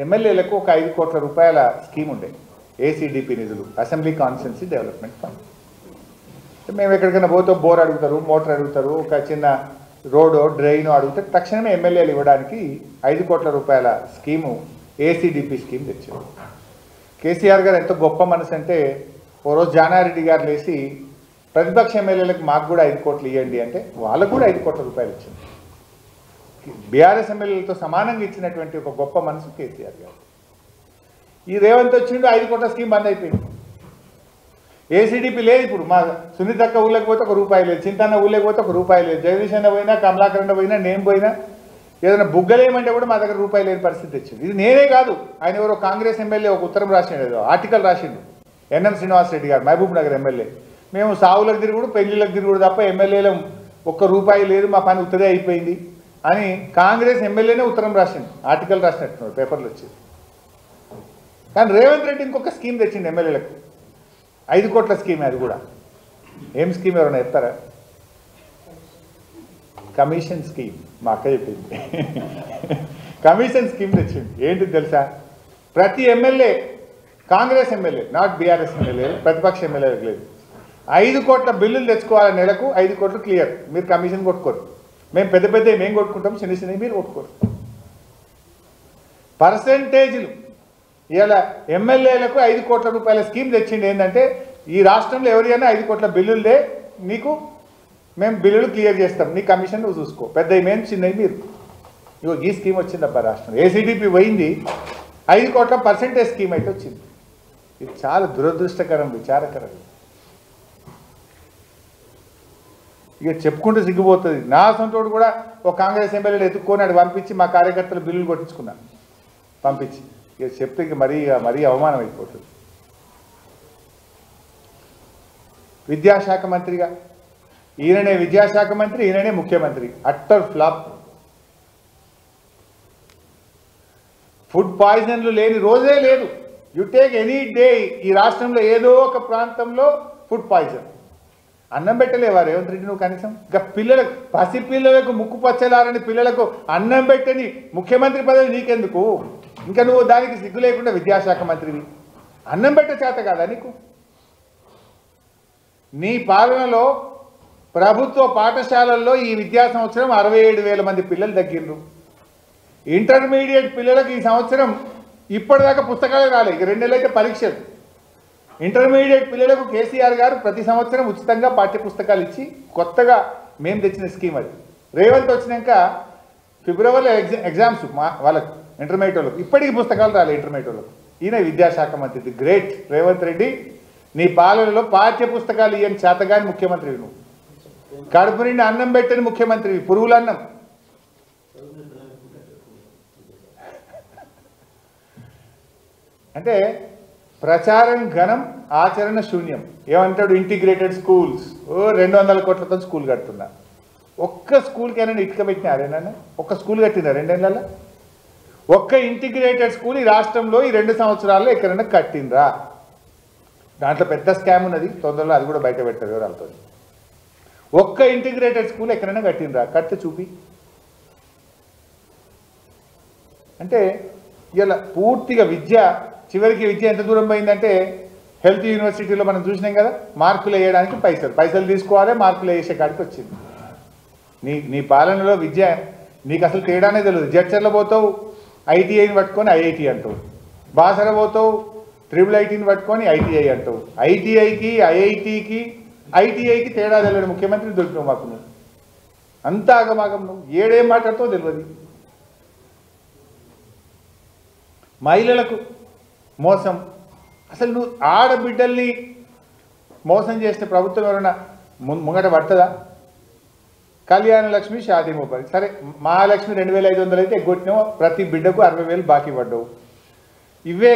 ఎమ్మెల్యేలకు ఒక 5 కోట్ల రూపాయల స్కీమ్ ఉండే ఏసీడీపీ నిధులు, అసెంబ్లీ కాన్స్టిట్యున్సీ డెవలప్మెంట్ ఫండ్. మేము ఎక్కడికైనా పోతే బోర్ అడుగుతారు, మోటార్ అడుగుతారు, ఒక చిన్న రోడో డ్రైనో అడిగితే తక్షణమే ఎమ్మెల్యేలు ఇవ్వడానికి 5 కోట్ల రూపాయల స్కీము ఏసీడీపీ స్కీమ్ తెచ్చారు. కేసీఆర్ గారు ఎంత గొప్ప మనసు అంటే, ఓ రోజు జానారెడ్డి గారు లేచి ప్రతిపక్ష ఎమ్మెల్యేలకు మాకు కూడా 5 కోట్లు ఇవ్వండి అంటే వాళ్ళకు కూడా 5 కోట్ల రూపాయలు ఇచ్చింది. బీఆర్ఎస్ ఎమ్మెల్యేలతో సమానంగా ఇచ్చినటువంటి ఒక గొప్ప మనసు కేసీఆర్ గారు. ఈ రేవంత్ వచ్చిండు, 5 కోట్ల స్కీమ్ బంద్ అయిపోయింది. ఏసీడీపీ లేదు. ఇప్పుడు మా సునీతక్క ఊళ్ళకి పోతే ఒక రూపాయి లేదు, చింతన్న ఊళ్ళకి పోతే ఒక రూపాయి లేదు, జగదీష్ అన్న పోయినా, కమలాకరణ పోయినా, నేను పోయినా, ఏదైనా బుగ్గలేమంటే కూడా మా దగ్గర రూపాయి లేని పరిస్థితి వచ్చింది. ఇది నేనే కాదు, ఆయన ఎవరో కాంగ్రెస్ ఎమ్మెల్యే ఒక ఉత్తరం రాసిండు, ఆర్టికల్ రాసిండు, ఎన్ఎం శ్రీనివాసరెడ్డి గారు, మహబూబ్ నగర్ ఎమ్మెల్యే. మేము సావులకు తిరుగుడు, పెళ్లిళ్ళకి తిరుగుడు తప్ప ఎమ్మెల్యేలు ఒక్క రూపాయి లేదు, మా పని ఉత్తరే అయిపోయింది అని కాంగ్రెస్ ఎమ్మెల్యేనే ఉత్తరం రాసిండు, ఆర్టికల్ రాసినట్టున్నారు, పేపర్లు వచ్చింది. కానీ రేవంత్ రెడ్డి ఇంకొక స్కీమ్ తెచ్చిండు ఎమ్మెల్యేలకు, 5 కోట్ల స్కీమ్. అది కూడా ఏం స్కీమ్ ఎవరైనా చెప్తారా? Commission scheme. మా అక్క చెప్పింది కమిషన్ స్కీమ్ తెచ్చింది. ఏంటిది తెలుసా? ప్రతి MLA, Congress MLA, not BRS MLA, ప్రతిపక్ష ఎమ్మెల్యేలకు లేదు, 5 కోట్ల బిల్లులు తెచ్చుకోవాలి నెలకు, 5 కోట్లు క్లియర్, మీరు కమిషన్ కొట్టుకోరు. మేము పెద్ద పెద్ద మేము కొట్టుకుంటాం, చిన్న చిన్నవి మీరు కొట్టుకోరు. పర్సెంటేజ్లు ఇలా ఎమ్మెల్యేలకు 5 కోట్ల రూపాయల స్కీమ్ తెచ్చింది. ఏంటంటే ఈ రాష్ట్రంలో ఎవరైనా 5 కోట్ల బిల్లులే నీకు, మేము బిల్లులు క్లియర్ చేస్తాం, నీ కమిషన్ నువ్వు చూసుకో, పెద్దవి మేము చిన్నవి మీరు. ఇగో ఈ స్కీమ్ వచ్చిందబ్బా రాష్ట్రం. ఏసీడీపీ పోయింది, 5 కోట్ల పర్సెంటేజ్ స్కీమ్ అయితే వచ్చింది. ఇది చాలా దురదృష్టకరం, విచారకరం. ఇక చెప్పుకుంటూ సిగ్గిపోతుంది. నా సొంతోడు కూడా ఒక కాంగ్రెస్ ఎమ్మెల్యేలు ఎత్తుక్కొని అటు పంపించి మా కార్యకర్తలు బిల్లులు కొట్టించుకున్నాను, పంపించి. ఇక చెప్తే ఇక మరీ అవమానం అయిపోతుంది. విద్యాశాఖ మంత్రిగా ఈయననే విద్యాశాఖ మంత్రి, ఈయననే ముఖ్యమంత్రి. Utter flop. ఫుడ్ పాయిజన్లు లేని రోజే లేదు. యు టేక్ ఎనీ డే, ఈ రాష్ట్రంలో ఏదో ఒక ప్రాంతంలో ఫుడ్ పాయిజన్. అన్నం పెట్టలేవా రేవంత్ రెడ్డి నువ్వు కనీసం? ఇక పిల్లలకు, పసిపిల్లలకు, ముక్కు పచ్చలారని పిల్లలకు అన్నం పెట్టని ముఖ్యమంత్రి పదవి నీకెందుకు? ఇంకా నువ్వు దానికి సిగ్గు లేకుండా విద్యాశాఖ మంత్రివి. అన్నం పెట్ట చేత కాదా నీకు? నీ పాలనలో ప్రభుత్వ పాఠశాలల్లో ఈ విద్యా సంవత్సరం 67,000 మంది పిల్లలు తగ్గిండ్రు. ఇంటర్మీడియట్ పిల్లలకు ఈ సంవత్సరం ఇప్పటిదాకా పుస్తకాలు రాలేదు. ఇక 2 నెలలు అయితే పరీక్షలు. ఇంటర్మీడియట్ పిల్లలకు కేసీఆర్ గారు ప్రతి సంవత్సరం ఉచితంగా పాఠ్యపుస్తకాలు ఇచ్చి కొత్తగా మేము తెచ్చిన స్కీమ్ అది. రేవంత్ వచ్చినాక ఫిబ్రవరిలో ఎగ్జామ్స్ వాళ్ళకు, ఇంటర్మీడియట్ వాళ్ళకు ఇప్పటికీ పుస్తకాలు రాలేదు ఇంటర్మీడియట్ వాళ్ళకు. ఈయన విద్యాశాఖ మంత్రి. The great Revanth Reddy. నీ పాలనలో పాఠ్యపుస్తకాలు ఇయ్యని చేతగాని ముఖ్యమంత్రివి నువ్వు. కడుపు నిండి అన్నం పెట్టని ముఖ్యమంత్రివి, పురుగుల అన్నం. అంటే ప్రచారం ఘనం, ఆచరణ శూన్యం. ఏమంటాడు? Integrated schools. 200 కోట్లతో స్కూల్ కడుతున్నా. ఒక్క స్కూల్కి అయినా ఇటుక పెట్టినారేనా? ఒక్క స్కూల్ కట్టినా 2 నెలల? ఒక్క ఇంటిగ్రేటెడ్ స్కూల్ ఈ రాష్ట్రంలో ఈ 2 సంవత్సరాల్లో ఎక్కడైనా కట్టిండ్రా? దాంట్లో పెద్ద స్కామ్ ఉన్నది, తొందరలో అది కూడా బయట పెట్టారు ఎవరాలతో. ఒక్క ఇంటిగ్రేటెడ్ స్కూల్ ఎక్కడైనా కట్టిండ్రా? కట్టి చూపి. అంటే ఇలా పూర్తిగా విద్య, చివరికి విద్య ఎంత దూరం పోయిందంటే, హెల్త్ యూనివర్సిటీలో మనం చూసినాం కదా, మార్కులు వేయడానికి పైసలు తీసుకోవాలి, మార్కులు వేసే కాడికి వచ్చింది. నీ పాలనలో విద్య నీకు అసలు తేడానే తెలియదు. జడ్చర్లో పోతావు, ఐటీఐని పట్టుకొని ఐఐటి అంటావు. బాసర పోతావు, IIITని పట్టుకొని ఐటీఐ అంటావు. ఐటీఐకి, ఐటీఐకి తేడా తెలియదు. ముఖ్యమంత్రి దొరికినావు మాకు. నువ్వు అంత ఆగమాగం. నువ్వు ఏడేం మాట్లాడుతావు తెలియదు. మహిళలకు మోసం. అసలు నువ్వు ఆడబిడ్డల్ని మోసం చేసిన ప్రభుత్వం ఎవరైనా ముంగట పడుతుందా? కళ్యాణ లక్ష్మి, షాదీ మొబైల్. సరే, మహాలక్ష్మి 2,500 అయితే ఎగ్గొట్టినావు, ప్రతి బిడ్డకు 60,000 బాకీ పడ్డావు. ఇవే